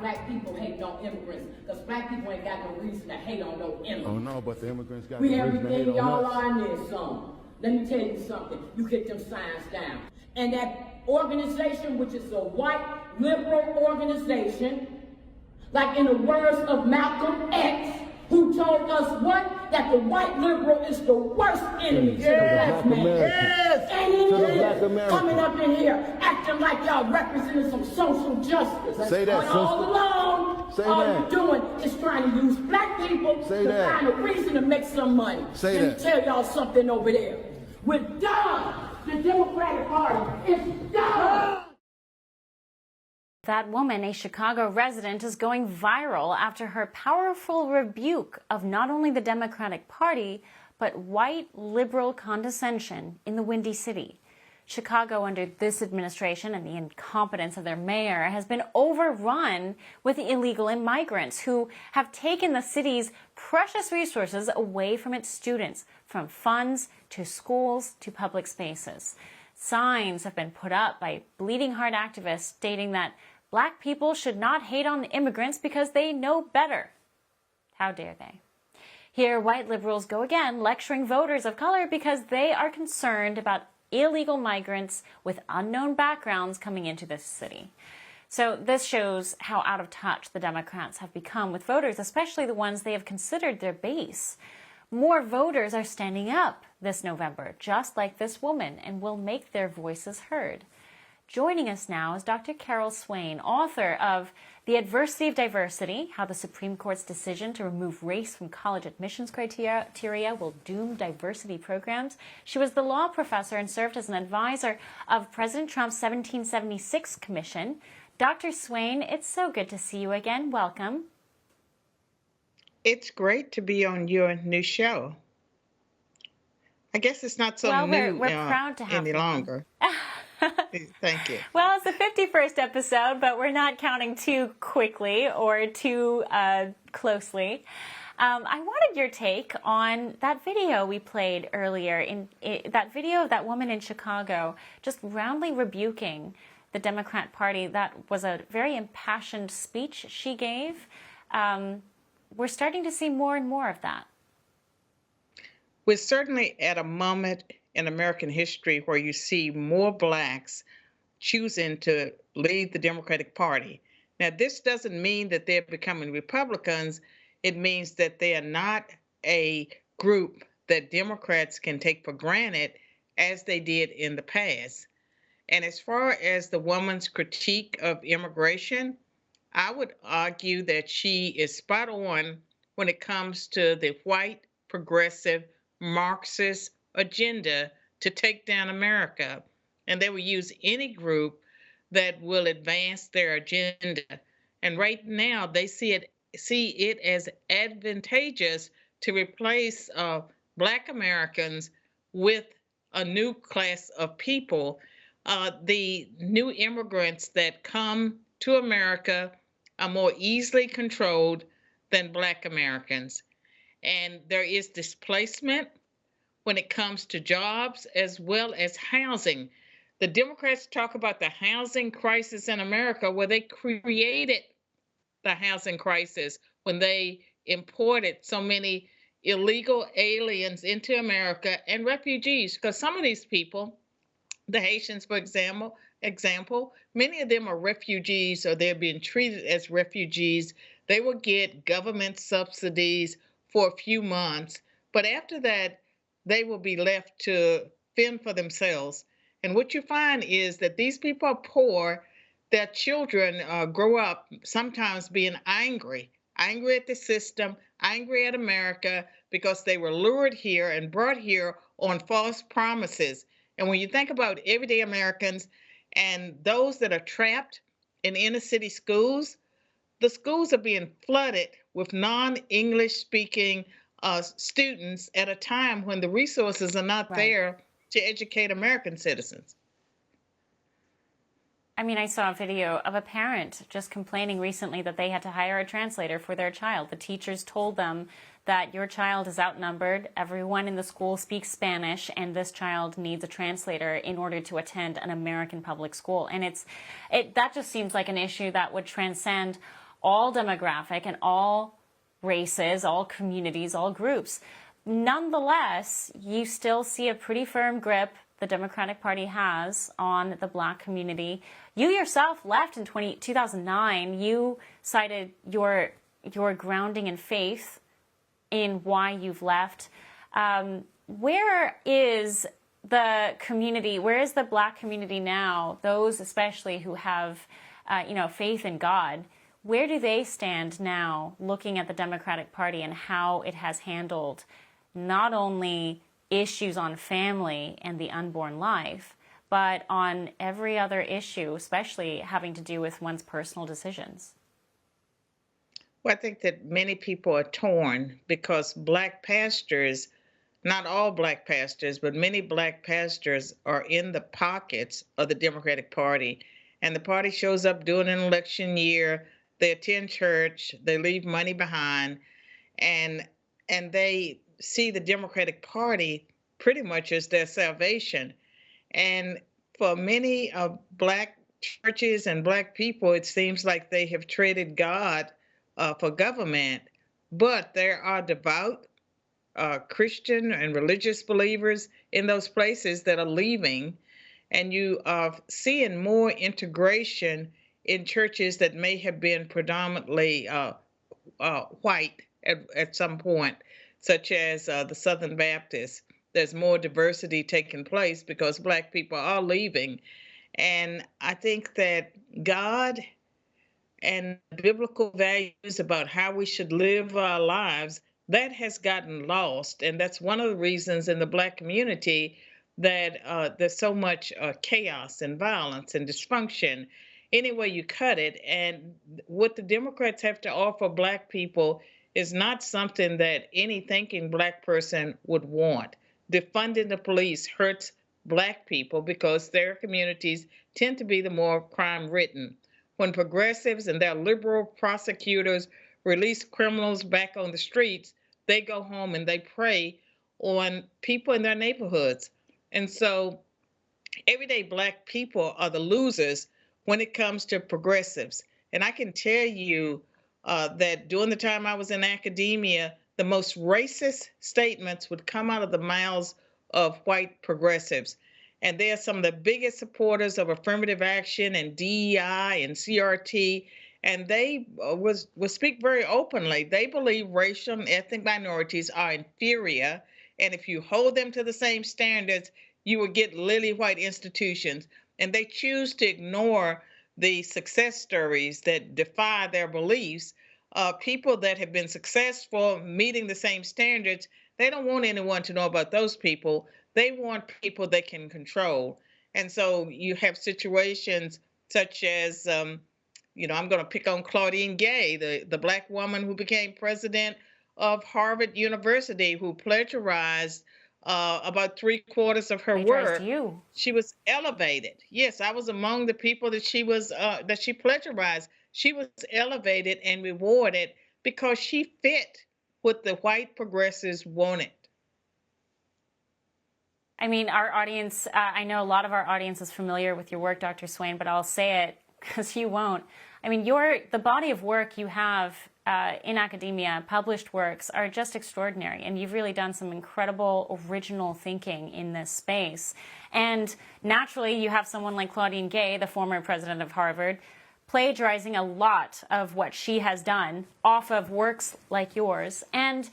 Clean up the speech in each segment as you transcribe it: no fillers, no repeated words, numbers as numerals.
black people hating on immigrants, because black people ain't got no reason to hate on no immigrants. Oh no, but the immigrants got We no reason to hate everything on y'all us. are in there, son. Let me tell you something. You get them signs down. And that organization, which is a white liberal organization, like in the words of Malcolm X, who told us what? That the white liberal is the worst enemy to the black man. Yes. And he black is American. coming up in here acting like y'all representing some social justice. Say that, But all along, Say all that. you're doing is trying to use black people Say to that. find a reason to make some money. Say Let that. me tell y'all something over there. We're done. The Democratic Party is done. That woman, a Chicago resident, is going viral after her powerful rebuke of not only the Democratic Party, but white liberal condescension in the Windy City. Chicago, under this administration and the incompetence of their mayor, has been overrun with illegal immigrants who have taken the city's precious resources away from its students, from funds to schools to public spaces. Signs have been put up by bleeding heart activists stating that black people should not hate on the immigrants because they know better. How dare they? Here, white liberals go again, lecturing voters of color because they are concerned about illegal migrants with unknown backgrounds coming into this city. So this shows how out of touch the Democrats have become with voters, especially the ones they have considered their base. More voters are standing up this November, just like this woman, and will make their voices heard. Joining us now is Dr. Carol Swain, author of The Adversity of Diversity, How the Supreme Court's Decision to Remove Race from College Admissions Criteria Will Doom Diversity Programs. She was the law professor and served as an advisor of President Trump's 1776 Commission. Dr. Swain, it's so good to see you again. Welcome. It's great to be on your new show. I guess it's not so new we're proud to have any you longer. Thank you. Well, it's the 51st episode, but we're not counting too quickly or too closely. I wanted your take on that video we played earlier, that video of that woman in Chicago just roundly rebuking the Democrat Party. That was a very impassioned speech she gave. We're starting to see more and more of that. We're certainly at a moment in American history where you see more blacks choosing to lead the Democratic Party. Now, this doesn't mean that they're becoming Republicans. It means that they are not a group that Democrats can take for granted as they did in the past. And as far as the woman's critique of immigration, I would argue that she is spot on when it comes to the white, progressive, Marxist agenda to take down America. And they will use any group that will advance their agenda. And right now they see it as advantageous to replace Black Americans with a new class of people. The new immigrants that come to America are more easily controlled than Black Americans. And there is displacement when it comes to jobs as well as housing. The Democrats talk about the housing crisis in America, where they created the housing crisis when they imported so many illegal aliens into America and refugees, because some of these people, the Haitians, for example, many of them are refugees, or they're being treated as refugees. They will get government subsidies for a few months, but after that, they will be left to fend for themselves. And what you find is that these people are poor. Their children grow up sometimes being angry at the system, angry at America, because they were lured here and brought here on false promises. And when you think about everyday Americans and those that are trapped in inner city schools, the schools are being flooded with non-English speaking students at a time when the resources are not there to educate American citizens. I mean, I saw a video of a parent just complaining recently that they had to hire a translator for their child. The teachers told them that your child is outnumbered, everyone in the school speaks Spanish, and this child needs a translator in order to attend an American public school. And that just seems like an issue that would transcend all demographic and all races, all communities, all groups. Nonetheless, you still see a pretty firm grip the Democratic Party has on the Black community. You yourself left in 2009. You cited your grounding in faith in why you've left. Where is the community? Where is the Black community now? Those especially who have, faith in God. Where do they stand now, looking at the Democratic Party and how it has handled not only issues on family and the unborn life, but on every other issue, especially having to do with one's personal decisions? Well, I think that many people are torn because Black pastors, not all Black pastors, but many Black pastors are in the pockets of the Democratic Party. And the party shows up during an election year, they attend church, they leave money behind, and they see the Democratic Party pretty much as their salvation. And for many Black churches and Black people, it seems like they have traded God for government. But there are devout Christian and religious believers in those places that are leaving, and you are seeing more integration in churches that may have been predominantly white at some point, such as the Southern Baptist. There's more diversity taking place because Black people are leaving. And I think that God and biblical values about how we should live our lives, that has gotten lost. And that's one of the reasons in the Black community that there's so much chaos and violence and dysfunction any way you cut it. And what the Democrats have to offer Black people is not something that any thinking Black person would want. Defunding the police hurts Black people because their communities tend to be the more crime-ridden. When progressives and their liberal prosecutors release criminals back on the streets, they go home and they prey on people in their neighborhoods. And so everyday Black people are the losers when it comes to progressives. And I can tell you that during the time I was in academia, the most racist statements would come out of the mouths of white progressives. And they are some of the biggest supporters of affirmative action and DEI and CRT. And they will speak very openly. They believe racial and ethnic minorities are inferior. And if you hold them to the same standards, you will get lily white institutions. And they choose to ignore the success stories that defy their beliefs. People that have been successful meeting the same standards, they don't want anyone to know about those people. They want people they can control. And so you have situations such as, I'm going to pick on Claudine Gay, the Black woman who became president of Harvard University, who plagiarized about 3/4 of her work. You. She was elevated. Yes, I was among the people that she plagiarized. She was elevated and rewarded because she fit what the white progressives wanted. I mean, our audience, I know a lot of our audience is familiar with your work, Dr. Swain, but I'll say it because you won't. I mean, the body of work you have in academia, published works, are just extraordinary. And you've really done some incredible original thinking in this space. And naturally, you have someone like Claudine Gay, the former president of Harvard, plagiarizing a lot of what she has done off of works like yours. And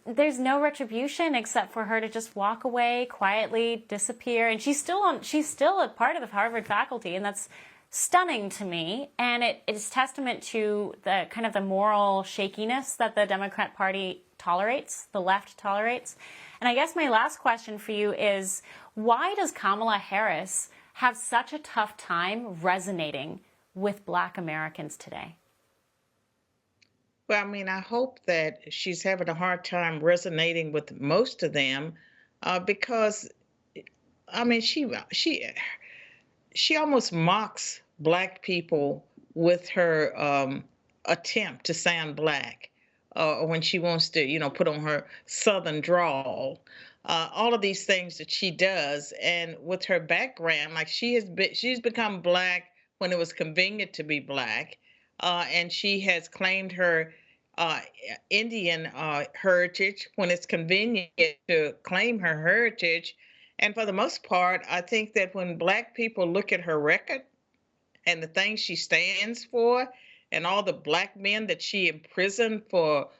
there's no retribution except for her to just walk away, quietly disappear. And she's still a part of the Harvard faculty, and that's stunning to me. And it is testament to the kind of the moral shakiness that the Democrat Party tolerates, the left tolerates. And I guess my last question for you is, why does Kamala Harris have such a tough time resonating with Black Americans today? Well, I mean, I hope that she's having a hard time resonating with most of them because, I mean, she almost mocks Black people with her attempt to sound Black, or when she wants to, put on her Southern drawl. All of these things that she does, and with her background, like she's become Black when it was convenient to be Black. and she has claimed her Indian heritage when it's convenient to claim her heritage. And for the most part, I think that when Black people look at her record and the things she stands for, and all the Black men that she imprisoned for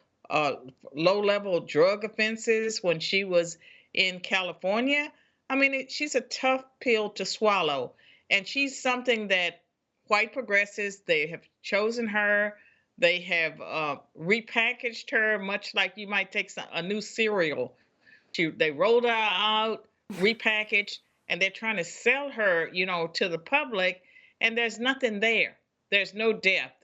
low-level drug offenses when she was in California, I mean, she's a tough pill to swallow. And she's something that white progressives, they have chosen her. They have repackaged her, much like you might take a new cereal. They rolled her out, repackaged, and they're trying to sell her, to the public. And there's nothing there. There's no depth.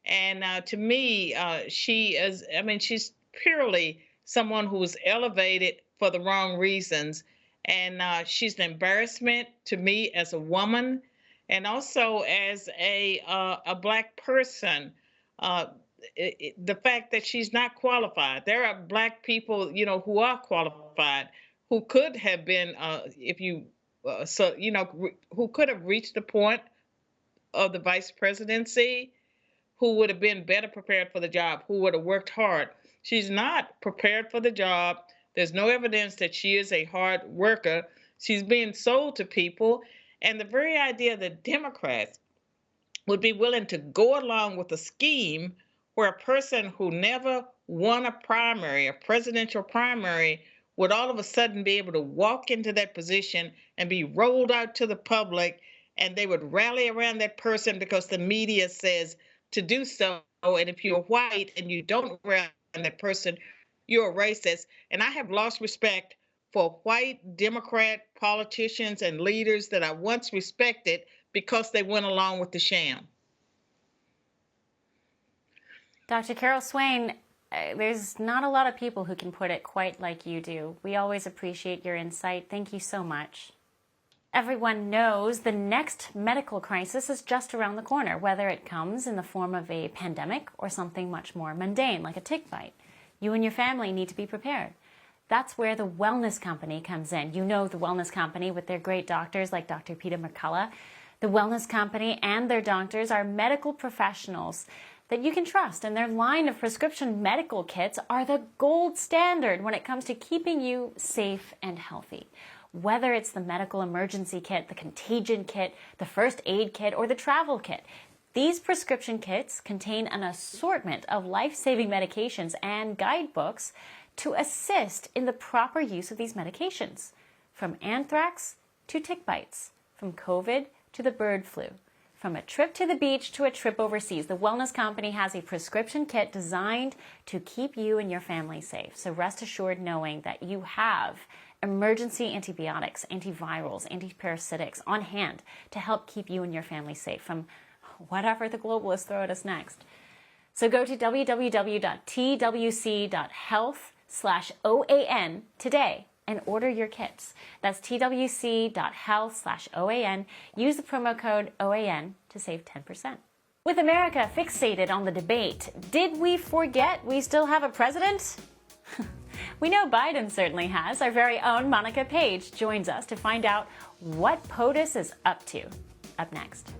And to me, she's purely someone who was elevated for the wrong reasons. And she's an embarrassment to me as a woman and also as a Black person. The fact that she's not qualified. There are Black people, who are qualified, who could have been, who could have reached the point of the vice presidency, who would have been better prepared for the job, who would have worked hard. She's not prepared for the job. There's no evidence that she is a hard worker. She's being sold to people. And the very idea that Democrats would be willing to go along with a scheme where a person who never won a primary, a presidential primary, would all of a sudden be able to walk into that position and be rolled out to the public, and they would rally around that person because the media says to do so. And if you're white and you don't rally around that person, you're a racist. And I have lost respect for white Democrat politicians and leaders that I once respected because they went along with the sham. Dr. Carol Swain, there's not a lot of people who can put it quite like you do. We always appreciate your insight. Thank you so much. Everyone knows the next medical crisis is just around the corner, whether it comes in the form of a pandemic or something much more mundane, like a tick bite. You and your family need to be prepared. That's where the Wellness Company comes in. You know the Wellness Company with their great doctors like Dr. Peter McCullough. The Wellness Company and their doctors are medical professionals that you can trust, and their line of prescription medical kits are the gold standard when it comes to keeping you safe and healthy. Whether it's the medical emergency kit, the contagion kit, the first aid kit, or the travel kit, these prescription kits contain an assortment of life-saving medications and guidebooks to assist in the proper use of these medications, from anthrax to tick bites, from COVID to the bird flu. From a trip to the beach to a trip overseas, the Wellness Company has a prescription kit designed to keep you and your family safe. So rest assured knowing that you have emergency antibiotics, antivirals, antiparasitics on hand to help keep you and your family safe from whatever the globalists throw at us next. So go to www.twc.health/OAN today and order your kits. That's twc.health/OAN. Use the promo code OAN to save 10%. With America fixated on the debate, did we forget we still have a president? We know Biden certainly has. Our very own Monica Page joins us to find out what POTUS is up to. Up next.